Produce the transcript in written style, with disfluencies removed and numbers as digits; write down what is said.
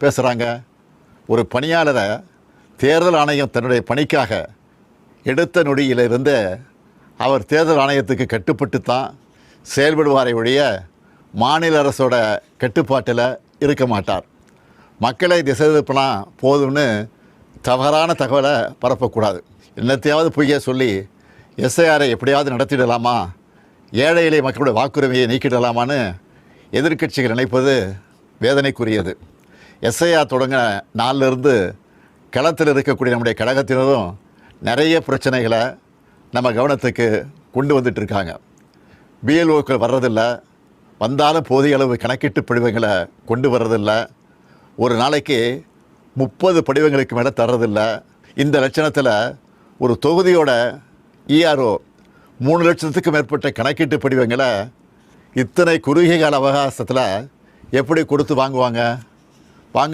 பேசுகிறாங்க? ஒரு பணியாளரை தேர்தல் ஆணையம் தன்னுடைய பணிக்காக எடுத்த நொடியிலிருந்து அவர் தேர்தல் ஆணையத்துக்கு கட்டுப்பட்டு தான் செயல்படுவாரை ஒழிய மாநில அரசோட கட்டுப்பாட்டில் இருக்க மாட்டார். மக்களை திசை திருப்பினா போதும்னு தவறான தகவலை பரப்பக்கூடாது. என்னத்தையாவது பொய்ய சொல்லி எஸ்ஐஆரை எப்படியாவது நடத்திடலாமா, ஏழை எளிய மக்களுடைய வாக்குரிமையை நீக்கிடலாமான்னு எதிர்க்கட்சிகள் நினைப்பது வேதனைக்குரியது. எஸ்ஐஆர் தொடங்க நாளிலிருந்து களத்தில் இருக்கக்கூடிய நம்முடைய கழகத்தினரும் நிறைய பிரச்சனைகளை நம்ம கவனத்துக்கு கொண்டு வந்துட்டு இருக்காங்க. பிஎல்ஓக்கள் வர்றதில்லை, வந்தாலும் போதிய அளவு கணக்கீட்டு படிவங்களை கொண்டு வர்றதில்லை, ஒரு நாளைக்கு 30 படிவங்களுக்கு மேலே தர்றதில்லை. இந்த லட்சணத்தில் ஒரு தொகுதியோட இஆர்ஓ 3 லட்சத்துக்கும் மேற்பட்ட கணக்கீட்டு படிவங்களை இத்தனை குறுகிய கால அவகாசத்தில் எப்படி கொடுத்து வாங்குவாங்க?